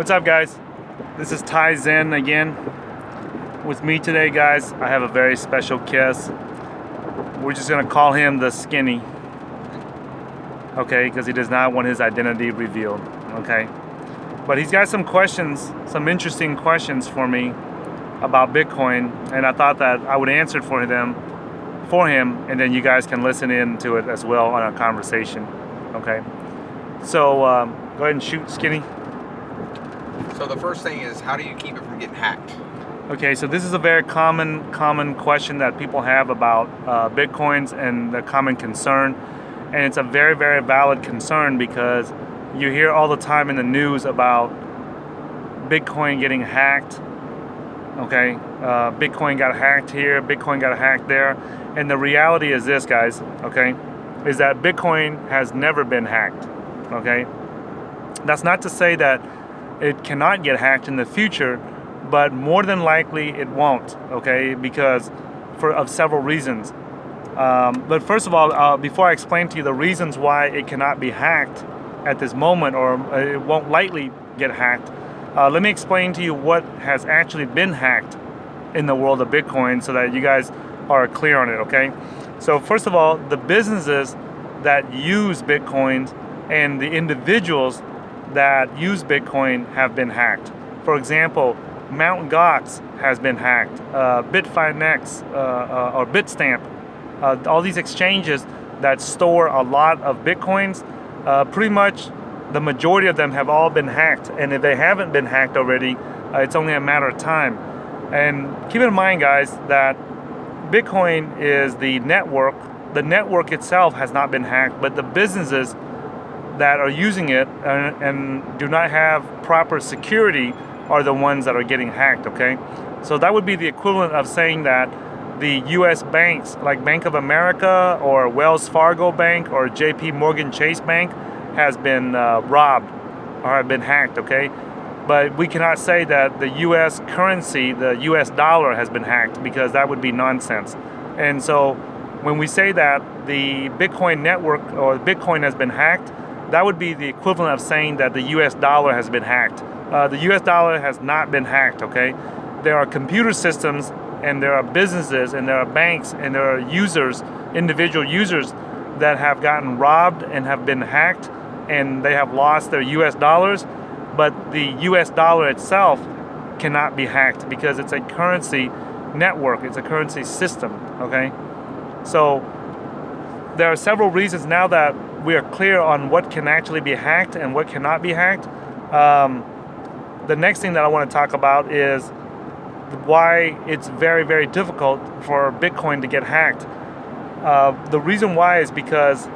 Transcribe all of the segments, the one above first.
What's up, guys? This is Ty Zen again. With me today, guys, I have a very special guest. We're just gonna call him the Skinny. Okay, because he does not want his identity revealed. Okay. But he's got some questions, some interesting questions for me about Bitcoin, and I thought that I would answer it for him, and then you guys can listen in to it as well on our conversation. Okay. So go ahead and shoot, Skinny. So the first thing is, how do you keep it from getting hacked? Okay, so this is a very common question that people have about Bitcoins and the common concern, and it's a very, very valid concern because you hear all the time in the news about Bitcoin getting hacked. Okay, Bitcoin got hacked here, Bitcoin got hacked there, and the reality is this, guys. Okay, is that Bitcoin has never been hacked. Okay, that's not to say that it cannot get hacked in the future, but more than likely it won't, okay, because of several reasons. But first of all, before I explain to you the reasons why it cannot be hacked at this moment, or it won't likely get hacked, let me explain to you what has actually been hacked in the world of Bitcoin so that you guys are clear on it, okay? So first of all, the businesses that use Bitcoins and the individuals that use Bitcoin have been hacked. For example, Mt. Gox has been hacked, Bitfinex or Bitstamp, all these exchanges that store a lot of Bitcoins, pretty much the majority of them have all been hacked. And if they haven't been hacked already, it's only a matter of time. And keep in mind, guys, that Bitcoin is the network. The network itself has not been hacked, but the businesses that are using it and do not have proper security are the ones that are getting hacked, okay? So that would be the equivalent of saying that the US banks like Bank of America or Wells Fargo Bank or JP Morgan Chase Bank has been robbed or have been hacked, okay? But we cannot say that the US currency, the US dollar, has been hacked, because that would be nonsense. And so when we say that the Bitcoin network or Bitcoin has been hacked, that would be the equivalent of saying that the US dollar has been hacked. The US dollar has not been hacked, okay? There are computer systems, and there are businesses, and there are banks, and there are users, individual users that have gotten robbed and have been hacked, and they have lost their US dollars, but the US dollar itself cannot be hacked because it's a currency network, it's a currency system, okay? So there are several reasons now that we are clear on what can actually be hacked and what cannot be hacked. The next thing that I want to talk about is why it's very, very difficult for Bitcoin to get hacked. The reason why is because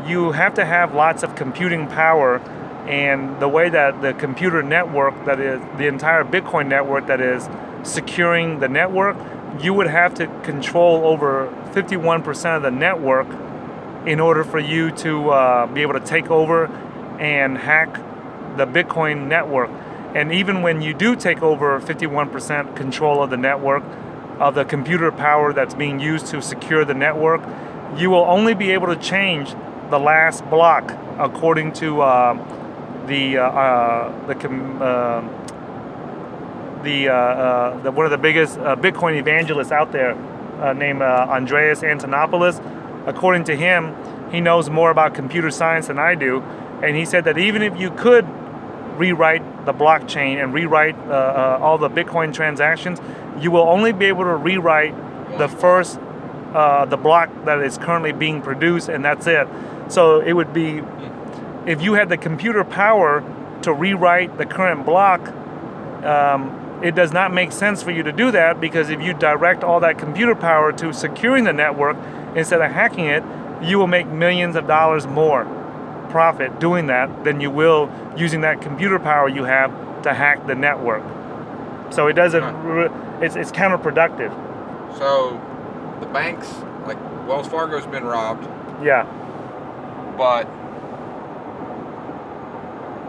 you have to have lots of computing power, and the way that the computer network, that is the entire Bitcoin network that is securing the network, you would have to control over 51% of the network in order for you to be able to take over and hack the Bitcoin network. And even when you do take over 51% control of the network, of the computer power that's being used to secure the network, you will only be able to change the last block according to one of the biggest Bitcoin evangelists out there, named Andreas Antonopoulos. According to him, he knows more about computer science than I do, and he said that even if you could rewrite the blockchain and rewrite all the Bitcoin transactions, you will only be able to rewrite the first, the block that is currently being produced, and that's it. So it would be, if you had the computer power to rewrite the current block, it does not make sense for you to do that, because if you direct all that computer power to securing the network instead of hacking it, you will make millions of dollars more profit doing that than you will using that computer power you have to hack the network. So it doesn't, it's counterproductive. So the banks, like Wells Fargo's been robbed. Yeah. But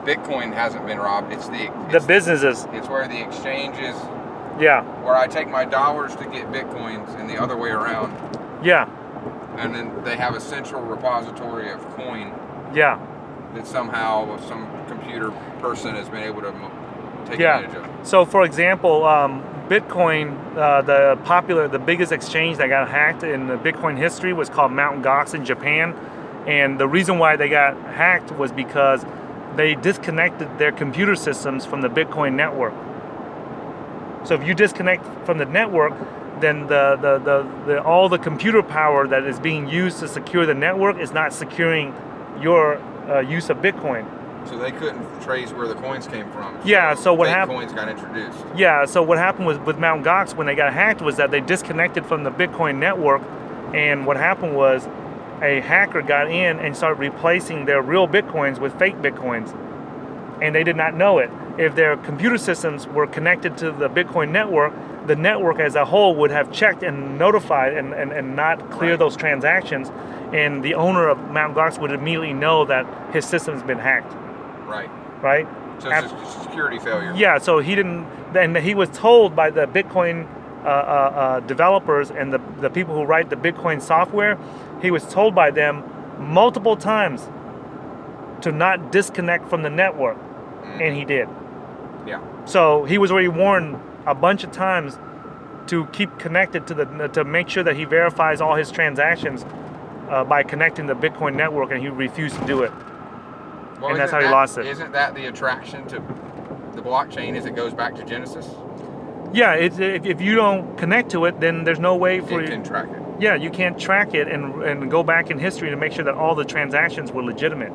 Bitcoin hasn't been robbed. It's the businesses. It's where the exchange is. Yeah. Where I take my dollars to get Bitcoins, and the other way around. Yeah. And then they have a central repository of coin. Yeah. That somehow some computer person has been able to take advantage of. So, for example, Bitcoin, the biggest exchange that got hacked in the Bitcoin history was called Mt. Gox in Japan, and the reason why they got hacked was because they disconnected their computer systems from the Bitcoin network. So, if you disconnect from the network, then all the computer power that is being used to secure the network is not securing your use of Bitcoin. So they couldn't trace where the coins came from. Yeah, so what fake happened? Coins got introduced. Yeah, so what happened was with Mt. Gox when they got hacked was that they disconnected from the Bitcoin network, and what happened was a hacker got in and started replacing their real Bitcoins with fake Bitcoins, and they did not know it. If their computer systems were connected to the Bitcoin network, the network as a whole would have checked and notified and not clear those transactions, and the owner of Mt. Gox would immediately know that his system's been hacked. Right? So it's just a security failure. Yeah, so he didn't, and he was told by the Bitcoin developers and the people who write the Bitcoin software, he was told by them multiple times to not disconnect from the network, and he did. Yeah. So he was already warned a bunch of times to keep connected to make sure that he verifies all his transactions by connecting the Bitcoin network, and he refused to do it. Well, and that's how he lost it. Isn't that the attraction to the blockchain? Is it goes back to Genesis? Yeah, if you don't connect to it, then there's no way for you can track it. Yeah, you can't track it and go back in history to make sure that all the transactions were legitimate.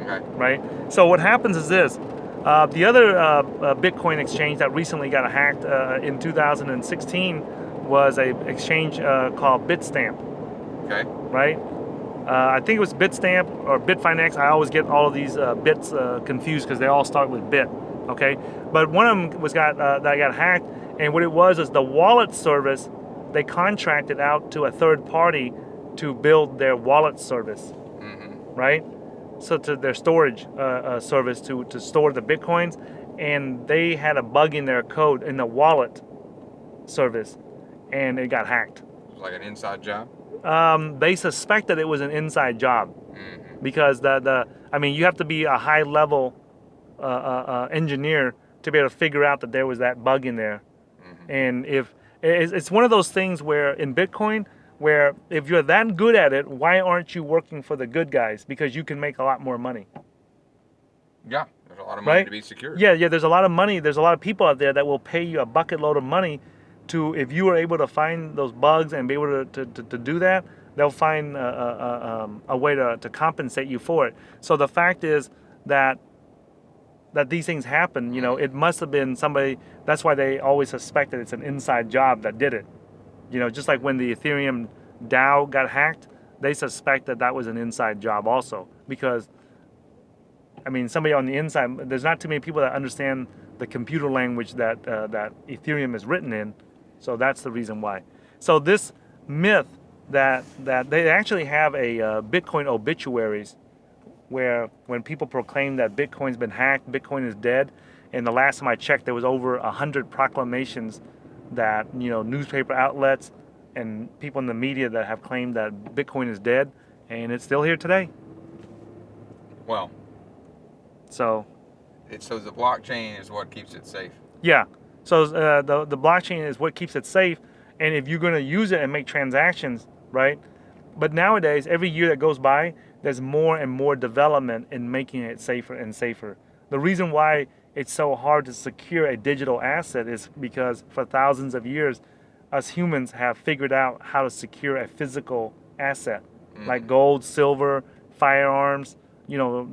Okay. Right. So what happens is this: the other Bitcoin exchange that recently got hacked in 2016 was a exchange called Bitstamp. Okay. Right. I think it was Bitstamp or Bitfinex. I always get all of these bits confused because they all start with bit. Okay, but one of them that got hacked, and what it was is the wallet service. They contracted out to a third party to build their wallet service, right? So to their storage service to store the Bitcoins, and they had a bug in their code in the wallet service, and it got hacked. It was like an inside job? They suspect that it was an inside job because you have to be a high level engineer to be able to figure out that there was that bug in there. And if it's one of those things where in Bitcoin, where if you're that good at it, why aren't you working for the good guys? Because you can make a lot more money. Yeah, there's a lot of money to be secured. Yeah, there's a lot of money. There's a lot of people out there that will pay you a bucket load of money to, if you are able to find those bugs and be able to do that, they'll find a way to compensate you for it. So the fact is that these things happen, it must have been somebody. That's why they always suspect that it's an inside job that did it. Just like when the Ethereum DAO got hacked, they suspect that was an inside job also. Because, somebody on the inside, there's not too many people that understand the computer language that Ethereum is written in. So that's the reason why. So this myth that they actually have a Bitcoin obituaries, where when people proclaim that Bitcoin's been hacked, Bitcoin is dead, and the last time I checked, there was over 100 proclamations that newspaper outlets and people in the media that have claimed that Bitcoin is dead, and it's still here today. Well, so the blockchain is what keeps it safe. Yeah. So the blockchain is what keeps it safe, and if you're going to use it and make transactions, right? But nowadays, every year that goes by, there's more and more development in making it safer and safer. The reason why it's so hard to secure a digital asset is because for thousands of years, us humans have figured out how to secure a physical asset, like gold, silver, firearms,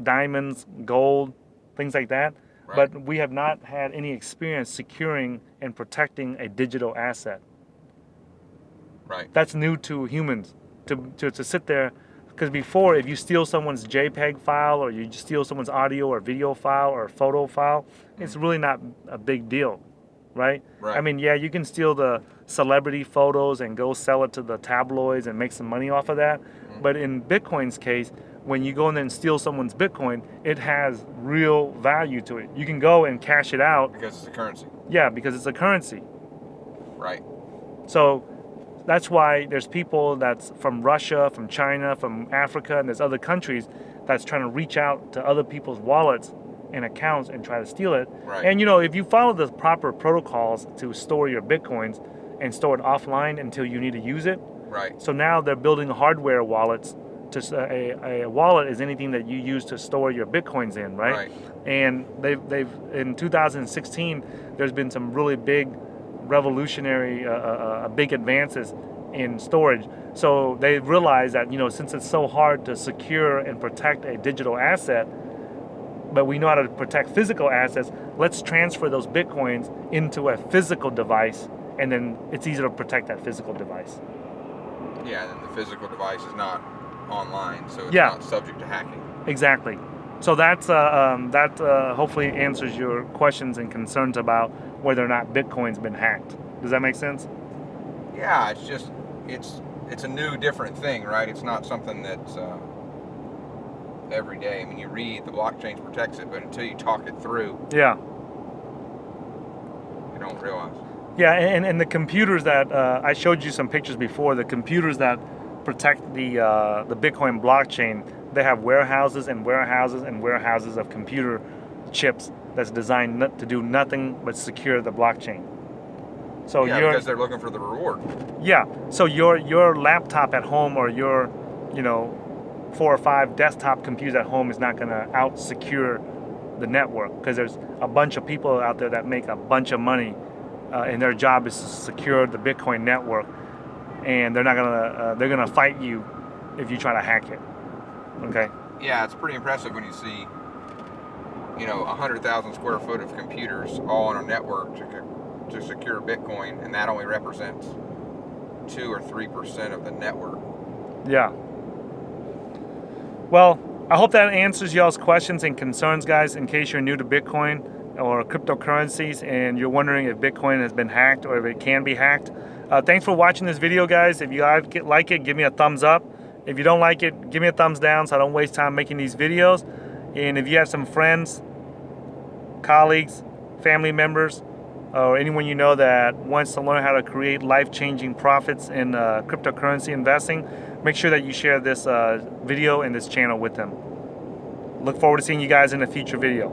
diamonds, gold, things like that. Right. But we have not had any experience securing and protecting a digital asset. Right. That's new to humans to sit there. Because before, if you steal someone's JPEG file or you steal someone's audio or video file or photo file, it's really not a big deal, right? Right. You can steal the celebrity photos and go sell it to the tabloids and make some money off of that. But in Bitcoin's case, when you go in there and steal someone's Bitcoin, it has real value to it. You can go and cash it out. Because it's a currency. Yeah, because it's a currency. Right. So that's why there's people that's from Russia, from China, from Africa, and there's other countries that's trying to reach out to other people's wallets and accounts and try to steal it. Right. And if you follow the proper protocols to store your Bitcoins and store it offline until you need to use it. Right. So now they're building hardware wallets. A wallet is anything that you use to store your Bitcoins in, right? Right. And they've in 2016, there's been some really big revolutionary, big advances in storage. So they realized that since it's so hard to secure and protect a digital asset, but we know how to protect physical assets, let's transfer those Bitcoins into a physical device, and then it's easier to protect that physical device. Yeah, and the physical device is not online, so it's Yeah. not subject to hacking. Exactly. So that hopefully answers your questions and concerns about whether or not Bitcoin's been hacked. Does that make sense? Yeah, it's just it's a new, different thing, right? It's not something that's every day. I mean, you read the blockchain protects it, but until you talk it through, Yeah. you don't realize. Yeah, and the computers that I showed you some pictures before, the computers that protect the Bitcoin blockchain, they have warehouses and warehouses and warehouses of computer chips that's designed to do nothing but secure the blockchain. So Yeah, because they're looking for the reward. Yeah, so your laptop at home or your 4 or 5 desktop computers at home is not going to out secure the network, because there's a bunch of people out there that make a bunch of money, and their job is to secure the Bitcoin network, and they're gonna fight you if you try to hack it. Okay. Yeah, it's pretty impressive when you see 100,000 square foot of computers all on a network to secure Bitcoin, and that only represents 2 or 3% of the network. Yeah. Well, I hope that answers y'all's questions and concerns, guys, in case you're new to Bitcoin or cryptocurrencies and you're wondering if Bitcoin has been hacked or if it can be hacked. Thanks for watching this video, guys. If you like it, give me a thumbs up. If you don't like it, give me a thumbs down so I don't waste time making these videos. And if you have some friends, colleagues, family members, or anyone you know that wants to learn how to create life-changing profits in cryptocurrency investing, make sure that you share this video and this channel with them. Look forward to seeing you guys in a future video.